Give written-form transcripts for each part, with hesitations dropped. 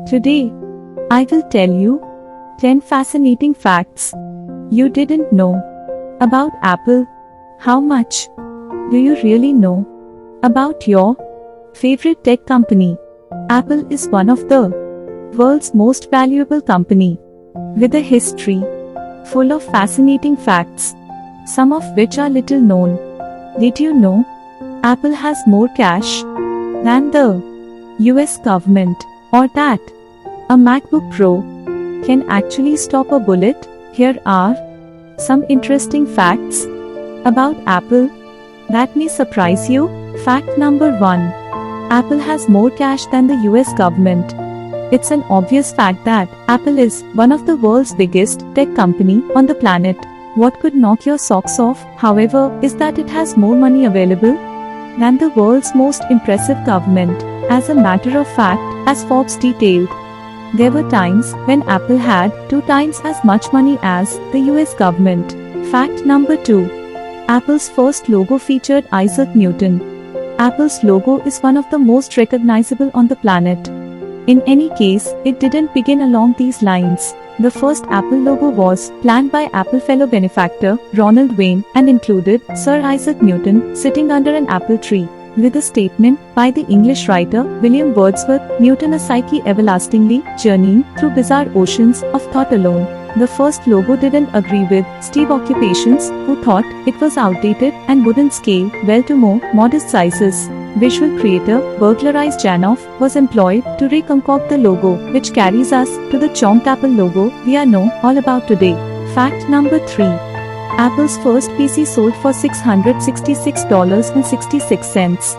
Today, I will tell you 10 fascinating facts you didn't know about Apple. How much do you really know about your favorite tech company? Apple is one of the world's most valuable company with a history full of fascinating facts, some of which are little known. Did you know Apple has more cash than the US government, or that a MacBook Pro can actually stop a bullet? Here are some interesting facts about Apple that may surprise you. Fact number 1. Apple has more cash than the US government. It's an obvious fact that Apple is one of the world's biggest tech company on the planet. What could knock your socks off, however, is that it has more money available than the world's most impressive government. As a matter of fact, as Forbes detailed, there were times when Apple had 2 times as much money as the US government. Fact number 2. Apple's first logo featured Isaac Newton. Apple's logo is one of the most recognizable on the planet. In any case, it didn't begin along these lines. The first Apple logo was planned by Apple fellow benefactor Ronald Wayne and included Sir Isaac Newton sitting under an apple tree, with a statement by the English writer William Wordsworth, "Newton, a psyche everlastingly journeying through bizarre oceans of thought alone." The first logo didn't agree with Steve Occupations, who thought it was outdated and wouldn't scale well to more modest sizes. Visual creator Burglarized Janoff was employed to reconcoct the logo, which carries us to the chomped Apple logo we are know all about today. Fact number 3. Apple's first PC sold for $666.66.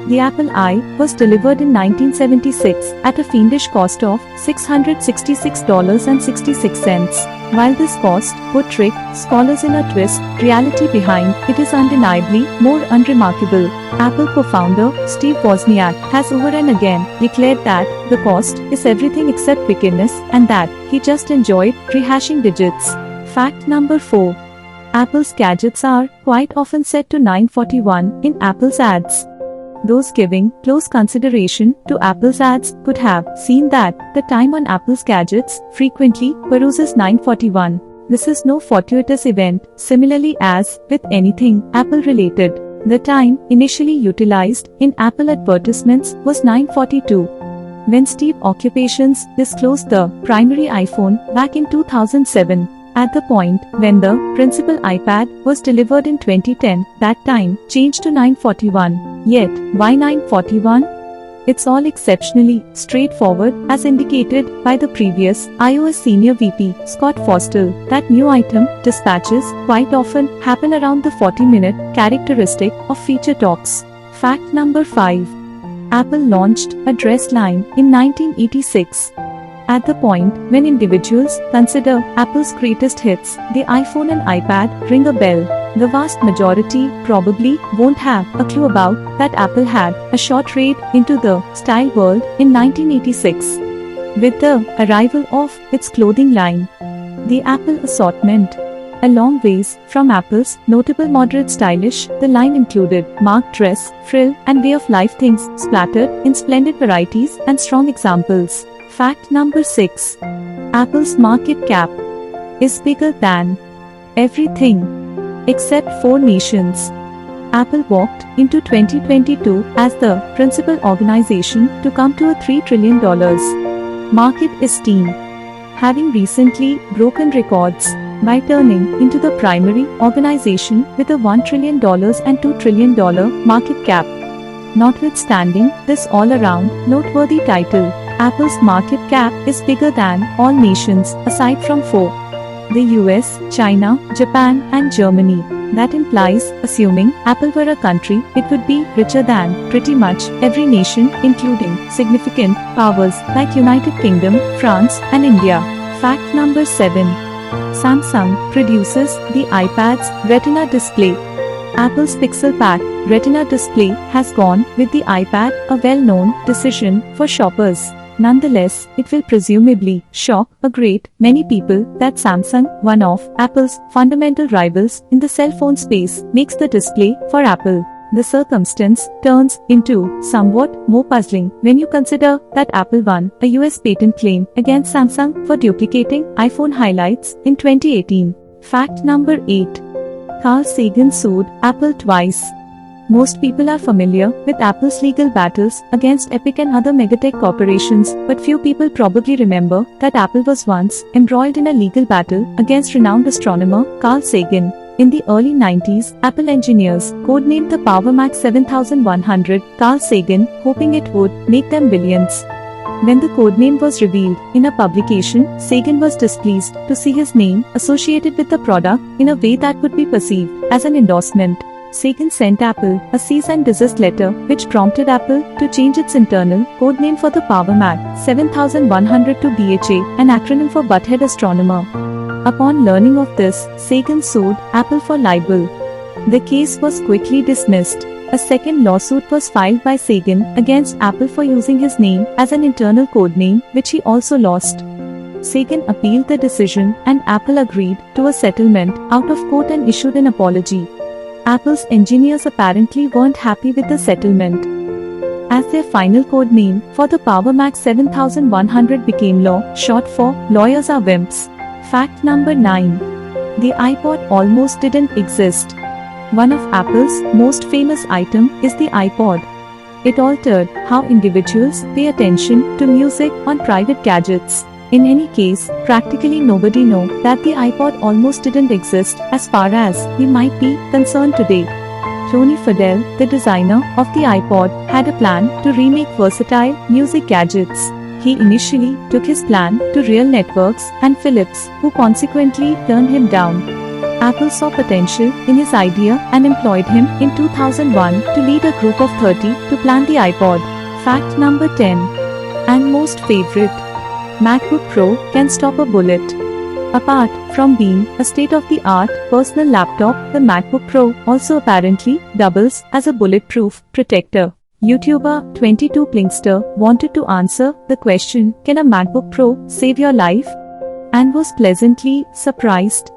The Apple I was delivered in 1976 at a fiendish cost of $666.66. While this cost would trick scholars in a twist, reality behind it is undeniably more unremarkable. Apple co-founder Steve Wozniak has over and again declared that the cost is everything except wickedness and that he just enjoyed rehashing digits. Fact number 4. Apple's gadgets are quite often set to 941 in Apple's ads. Those giving close consideration to Apple's ads could have seen that the time on Apple's gadgets frequently peruses 941. This is no fortuitous event. Similarly, as with anything Apple related, the time initially utilized in Apple advertisements was 942. When Steve Occupations disclosed the primary iPhone back in 2007, at the point when the principal iPad was delivered in 2010, that time changed to 941. Yet, why 941? It's all exceptionally straightforward, as indicated by the previous iOS Senior VP, Scott Forstall. That new item dispatches quite often happen around the 40-minute characteristic of feature talks. Fact number 5. Apple launched a dress line in 1986. At the point when individuals consider Apple's greatest hits, the iPhone and iPad ring a bell. The vast majority probably won't have a clue about that Apple had a short raid into the style world in 1986. With the arrival of its clothing line, the Apple assortment, a long ways from Apple's notable moderate stylish, the line included marked dress, frill, and way of life things splattered in splendid varieties and strong examples. Fact number 6. Apple's market cap is bigger than everything except 4 nations. Apple walked into 2022 as the principal organization to come to a $3 trillion market esteem, having recently broken records by turning into the primary organization with a $1 trillion and $2 trillion market cap. Notwithstanding this all-around noteworthy title, Apple's market cap is bigger than all nations aside from 4: the US, China, Japan, and Germany. That implies, assuming Apple were a country, it would be richer than pretty much every nation, including significant powers like United Kingdom, France, and India. Fact number 7. Samsung produces the iPad's Retina display. Apple's Pixel-packed Retina display has gone with the iPad, a well-known decision for shoppers. Nonetheless, it will presumably shock a great many people that Samsung, one of Apple's fundamental rivals in the cell phone space, makes the display for Apple. The circumstance turns into somewhat more puzzling when you consider that Apple won a US patent claim against Samsung for duplicating iPhone highlights in 2018. Fact number 8. Carl Sagan sued Apple twice. Most people are familiar with Apple's legal battles against Epic and other megatech corporations, but few people probably remember that Apple was once embroiled in a legal battle against renowned astronomer Carl Sagan. In the early 90s, Apple engineers codenamed the Power Mac 7100 Carl Sagan, hoping it would make them billions. When the codename was revealed in a publication, Sagan was displeased to see his name associated with the product in a way that could be perceived as an endorsement. Sagan sent Apple a cease and desist letter which prompted Apple to change its internal codename for the Power Mac 7100 to BHA, an acronym for Butthead Astronomer. Upon learning of this, Sagan sued Apple for libel. The case was quickly dismissed. A second lawsuit was filed by Sagan against Apple for using his name as an internal codename, which he also lost. Sagan appealed the decision and Apple agreed to a settlement out of court and issued an apology. Apple's engineers apparently weren't happy with the settlement, as their final codename for the Power Mac 7100 became law, short for "lawyers are wimps." Fact number 9. The iPod almost didn't exist. One of Apple's most famous items is the iPod. It altered how individuals pay attention to music on private gadgets. In any case, practically nobody knows that the iPod almost didn't exist as far as we might be concerned today. Tony Fadell, the designer of the iPod, had a plan to remake versatile music gadgets. He initially took his plan to Real Networks and Philips, who consequently turned him down. Apple saw potential in his idea and employed him in 2001 to lead a group of 30 to plan the iPod. Fact number 10. And most favorite. MacBook Pro can stop a bullet. Apart from being a state-of-the-art personal laptop, the MacBook Pro also apparently doubles as a bulletproof protector. YouTuber 22 Plinkster wanted to answer the question, "Can a MacBook Pro save your life?" and was pleasantly surprised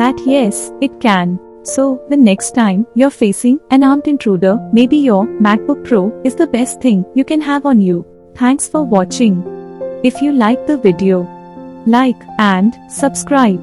that yes, it can. So, the next time you're facing an armed intruder, maybe your MacBook Pro is the best thing you can have on you. Thanks for watching. If you like the video, like and subscribe.